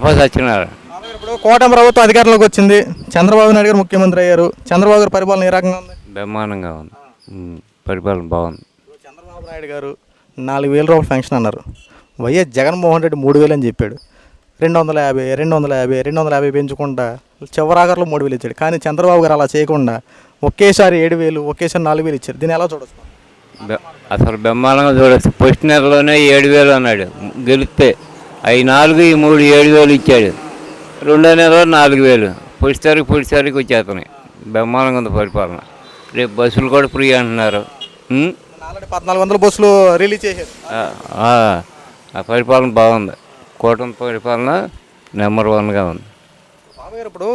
సత్యనారాయణ. ఇప్పుడు కూటమి ప్రభుత్వం అధికారంలోకి వచ్చింది, చంద్రబాబు నాయుడు గారు ముఖ్యమంత్రి అయ్యారు. చంద్రబాబు గారి పరిపాలన ఏ రకంగా ఉంది? బ్రహ్మాండంగా ఉంది. పరిపాలన బాగుంది. చంద్రబాబు నాయుడు గారు 4,000 రూపాయలు ఫంక్షన్ అన్నారు. వైఎస్ జగన్మోహన్ రెడ్డి 3,000 అని చెప్పాడు. 250 250 250 పెంచుకుంటా చివరాగర్లో 3,000 ఇచ్చాడు. కానీ చంద్రబాబు గారు అలా చేయకుండా ఒకేసారి 7,000 ఒకేసారి 4,000 ఇచ్చారు. దీన్ని ఎలా చూడొచ్చు? అసలు బ్రహ్మాండంగా చూడొచ్చు. ఫస్ట్ నెలలోనే 7,000 అన్నాడు గెలిస్తే. అవి 4 ఈ 3 7,000 ఇచ్చాడు. రెండో నెలలో 4,000. పొడిసారికి వచ్చేస్తున్నాయి. బ్రహ్మాండంగా ఉంది పరిపాలన. రేపు బస్సులు కూడా ఫ్రీ అంటున్నారు. ఆల్రెడీ 1,400 బస్సులు రిలీజ్ చేశారు. ఆ పరిపాలన బాగుంది. కూటమి పరిపాలన నెంబర్ 1గా ఉంది. బాబు గారు, ఇప్పుడు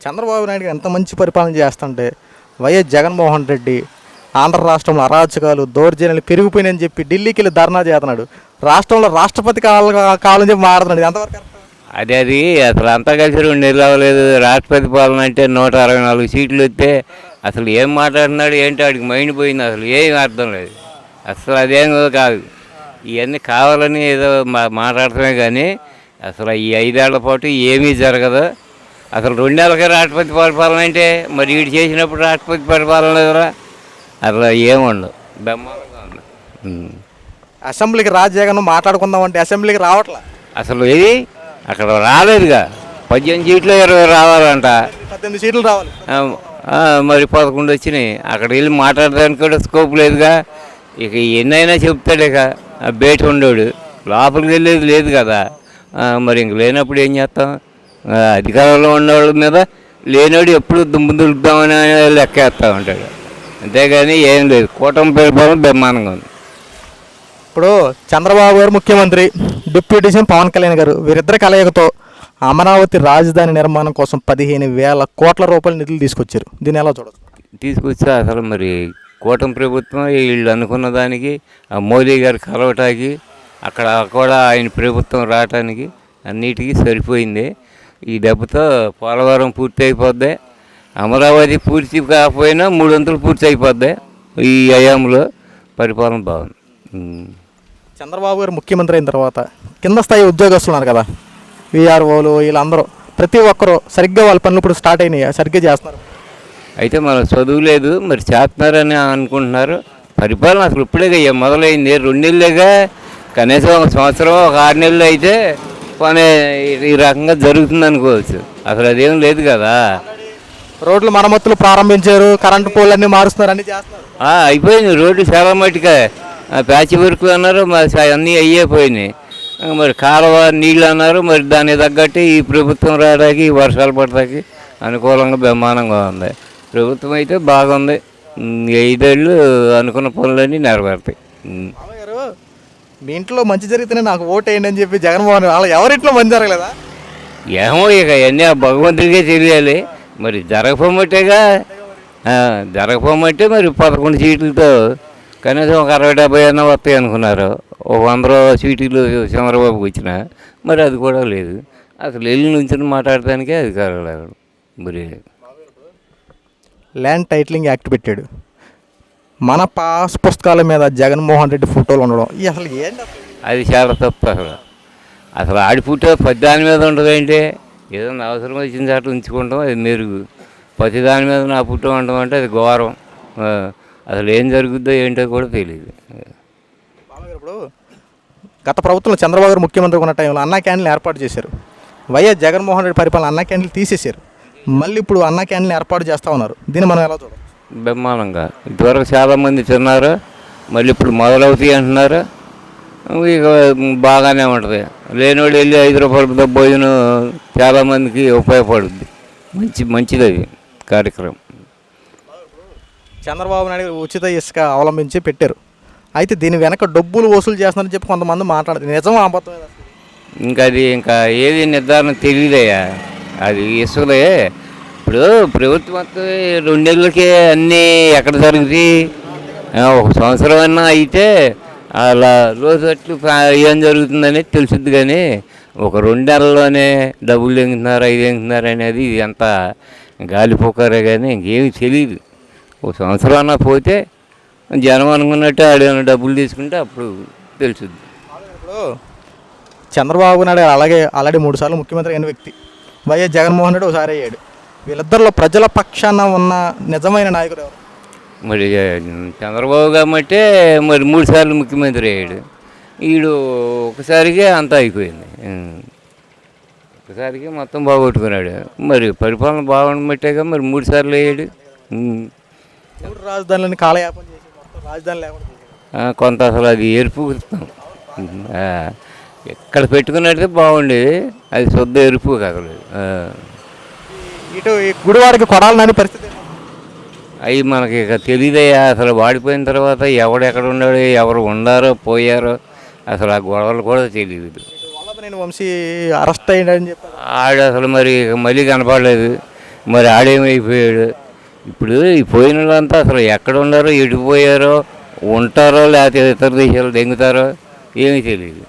చంద్రబాబు నాయుడు గారు ఎంత మంచి పరిపాలన చేస్తుంటే వైఎస్ జగన్మోహన్ రెడ్డి ఆంధ్ర రాష్ట్రంలో అరాచకాలు దౌర్జన్యాలు పెరిగిపోయినాయని చెప్పి ఢిల్లీకి వెళ్ళి ధర్నా చేస్తున్నాడు. రాష్ట్రంలో రాష్ట్రపతి కావాలని చెప్పి మాట్లాడుతున్నాడు. ఎంతవరకు అది అసలు అంతా కలిసి 2 నెలలు అవ్వలేదు. రాష్ట్రపతి పాలన అంటే 164 సీట్లు వస్తే అసలు ఏం మాట్లాడుతున్నాడు ఏంటి, వాడికి మైండ్ పోయింది. అసలు ఏం అర్థం లేదు. అసలు అదేం కాదు. ఇవన్నీ కావాలని ఏదో మాట్లాడటమే కానీ అసలు ఈ 5 ఏళ్ల పాటు ఏమీ జరగదు. అసలు 2 నెలలకే రాష్ట్రపతి పరిపాలన అంటే మరి వీడు చేసినప్పుడు రాష్ట్రపతి పరిపాలన లేదురా. అసలు ఏముండదు. బ్రహ్మాండంగా ఉంది. అసెంబ్లీకి జగన్ మాట్లాడుకుందామంటే అసెంబ్లీకి రావట్లా. అసలు ఏది అక్కడ రాలేదుగా. 18 సీట్లు 20 రావాలంట. 18 సీట్లు రావాలి. మరి 11 వచ్చినాయి. అక్కడ వెళ్ళి మాట్లాడడానికి కూడా స్కోప్ లేదుగా. ఇక ఎన్నైనా చెప్తాడు. ఇక బయట ఉండేవాడు లోపలికి వెళ్ళేది లేదు కదా. మరి ఇంక లేనప్పుడు ఏం చేస్తాం? అధికారంలో ఉన్నవాళ్ళ మీద లేనివాడు ఎప్పుడు దుమ్ము దులుపుదామని లెక్కేస్తూ ఉంటాడు. అంతేగాని ఏం లేదు. కూటమి పరిపాలన బ్రహ్మాండంగా ఉంది. ఇప్పుడు చంద్రబాబు గారు ముఖ్యమంత్రి, డిప్యూటీ సీఎం పవన్ కళ్యాణ్ గారు వీరిద్దరి కలయికతో అమరావతి రాజధాని నిర్మాణం కోసం 15,000 కోట్ల రూపాయల నిధులు తీసుకొచ్చారు. దీన్ని ఎలా చూడవచ్చు? తీసుకొచ్చా అసలు మరి కూటమి ప్రభుత్వం వీళ్ళు అనుకున్న దానికి మోదీ గారు కలవటానికి అక్కడ కూడా ఆయన ప్రభుత్వం రావటానికి అన్నిటికీ సరిపోయింది. ఈ దెబ్బతో పోలవరం పూర్తి అయిపోద్ది. అమరావతి పూర్తి కాకపోయినా 3 వంతులు పూర్తి అయిపోద్ది. ఈ అయాంలో పరిపాలన బాగుంది. చంద్రబాబు గారు ముఖ్యమంత్రి అయిన తర్వాత కింద స్థాయి ఉద్యోగస్తులు ఉన్నారు కదా, విఆర్ఓలు వీళ్ళందరూ ప్రతి ఒక్కరూ సరిగ్గా వాళ్ళ పనులు ఇప్పుడు స్టార్ట్ అయినాయి, సరిగ్గా చేస్తున్నారు. అయితే మనం చదువు లేదు మరి చేస్తున్నారని అనుకుంటున్నారు. పరిపాలన అసలు ఇప్పుడే మొదలైంది. 2 నెలలుగా కనీసం 1 సంవత్సరం 6 నెలలు అయితే పని ఈ రకంగా జరుగుతుంది అనుకోవచ్చు. అసలు అదేం లేదు కదా. రోడ్లు మరమ్మతులు ప్రారంభించారు, కరెంటు పోలన్నీ మారుస్తున్నారు, అన్నీ చేస్తున్నారు. అయిపోయింది. రోడ్లు చాలా మట్టుగా ప్యాచ్ వర్క్ అన్నారు, మరి అన్నీ అయిపోయినాయి. మరి కాలువ నీళ్ళు అన్నారు. మరి దానికి తగ్గట్టు ఈ ప్రభుత్వం రావడానికి వర్షాలు పడటానికి అనుకూలంగా బ్రహ్మాండంగా ఉంది. ప్రభుత్వం అయితే బాగుంది. 5 ఏళ్ళు అనుకున్న పనులన్నీ నెరవేరుతాయి. మీ ఇంట్లో మంచి జరిగితేనే నాకు ఓటు వేయండి అని చెప్పి జగన్మోహన్ వాళ్ళు ఎవరింట్లో మంచి జరగలేదా? ఏమో ఇక అన్నీ ఆ భగవంతుడికే తెలియాలి. మరి జరగపోమంటేగా జరగపోమంటే మరి 11 సీట్లతో కనీసం ఒక 60-70 అన్న వస్తాయి అనుకున్నారు. 100 సీట్లు చంద్రబాబుకి వచ్చిన మరి అది కూడా లేదు. అసలు వెళ్ళి నుంచి మాట్లాడటానికే అధికారం లేదు. మరి ల్యాండ్ టైటిలింగ్ యాక్ట్ పెట్టాడు. మన పాస్ పుస్తకాల మీద జగన్మోహన్ రెడ్డి ఫోటోలు ఉండడం అసలు ఏంటి? అది చాలా తప్పు. అసలు ఆడి ఫోటో దాని మీద ఉండదు. ఏంటి ఏదైనా అవసరం వచ్చిన చాటు ఉంచుకుంటాం, అది మెరుగు. ప్రతి దాని మీద నా ఫోటో ఉండడం అంటే అది ఘోరం. అసలు ఏం జరుగుద్దో ఏంటో కూడా తెలియదు. ఇప్పుడు గత ప్రభుత్వంలో చంద్రబాబు గారు ముఖ్యమంత్రి ఉన్న టైంలో అన్నా క్యాంటీన్లు ఏర్పాటు చేశారు. వైఎస్ జగన్మోహన్ రెడ్డి పరిపాలన అన్నా క్యాంటీన్లు తీసేశారు. మళ్ళీ ఇప్పుడు అన్నా క్యాంటీన్లు ఏర్పాటు చేస్తూ ఉన్నారు. దీన్ని మనం ఎలా చూడాలి? బ్రహ్మాండంగా. ఇదివరకు చాలామంది తిన్నారు, మళ్ళీ ఇప్పుడు మొదలవుతాయి అంటున్నారు. ఇక బాగానే ఉంటుంది. లేనివాడు వెళ్ళి 5 రూపాయలతో భోజనం చాలామందికి ఉపయోగపడుద్ది. మంచిది అది కార్యక్రమం. చంద్రబాబు నాయుడు ఉచిత ఇసుక అవలంబించి పెట్టారు. అయితే దీని వెనక డబ్బులు వసూలు చేస్తున్నారని చెప్పి కొంతమంది మాట్లాడుతుంది. నిజం అబద్ధం? ఇంకా ఏది నిర్ధారణ తెలియదయ్యా. అది ఇసుకలే. ఇప్పుడు ప్రభుత్వం మొత్తం 2 నెలలకే అన్నీ ఎక్కడ జరుగుతాయి? 1 సంవత్సరం అన్నా అయితే అలా రోజు అట్లు ఏం జరుగుతుందనేది తెలుసుద్ది. కానీ ఒక 2 నెలల్లోనే డబ్బులు ఎంగుతున్నారు 5 ఎంగుతున్నారు అనేది ఇది అంతా గాలిపోకారే కానీ ఇంకేమి తెలియదు. 1 సంవత్సరం అన్నా పోతే జనం అనుకున్నట్టు ఆడేమైనా డబ్బులు తీసుకుంటే అప్పుడు తెలుసుద్ది. ఇప్పుడు చంద్రబాబు నాయుడు గారు అలాగే ఆల్రెడీ 3 సార్లు ముఖ్యమంత్రి అయిన వ్యక్తి. వైఎస్ జగన్మోహన్ రెడ్డి ఒకసారి అయ్యాడు. వీళ్ళిద్దరిలో ప్రజల పక్షాన ఉన్న నిజమైన నాయకుడు ఎవరు? మరి చంద్రబాబు కాబట్టి మరి 3 సార్లు ముఖ్యమంత్రి అయ్యాడు. వీడు ఒకసారిగా అంతా అయిపోయింది. ఒకసారికి మొత్తం బాగొట్టుకున్నాడు. మరి పరిపాలన బాగుండబట్టేగా మరి 3 సార్లు అయ్యాడు. 3 రాజధానులని కాలయాపన చేసి మొత్తం రాజధాని లేకుండా చేశాడు. కొంత అసలు అది ఎరుపుతాం. ఎక్కడ పెట్టుకున్నట్టే బాగుండేది, అది శుద్ధ ఎరుపు అసలు. ఇటు ఈ గుడివాడకి కొడాలని పరిస్థితి ఏంటి? అవి మనకి ఇక తెలియదయ్యా. అసలు వాడిపోయిన తర్వాత ఎవడెక్కడ ఉన్నాడు, ఎవరు ఉండారో పోయారో అసలు ఆ గొడవలు కూడా తెలియదు. ఇటు వల్లభనేని వంశీ అరెస్ట్ అయ్యాడని చెప్పారు. ఆడు అసలు మరి ఇక మళ్ళీ కనపడలేదు. మరి ఆడేమైపోయాడు. ఇప్పుడు ఈ పోయిన వాళ్ళంతా అసలు ఎక్కడ ఉన్నారో, ఎటు పోయారో, ఉంటారో లేకపోతే ఇతర దేశాలు దెంగుతారో ఏమీ తెలియదు.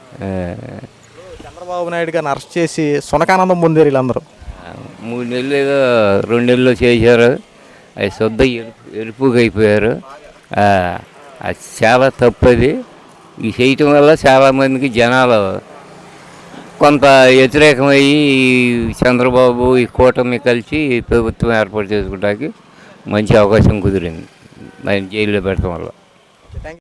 చంద్రబాబు నాయుడు గారిని అరెస్ట్ చేసి సునకానందం పొందారు వీళ్ళందరూ. 3 నెలలు ఏదో 2 నెలలు చేశారు. అది శుద్ధ ఎరుపుగా అయిపోయారు. అది చాలా తప్పది. ఈ చేయటం వల్ల చాలామందికి జనాలు కొంత వ్యతిరేకమయ్యి చంద్రబాబు ఈ కూటమి కలిసి ప్రభుత్వం ఏర్పాటు చేసుకోవడానికి మంచి అవకాశం కుదిరింది. ఆయన జైల్లో పెట్టడం వల్ల.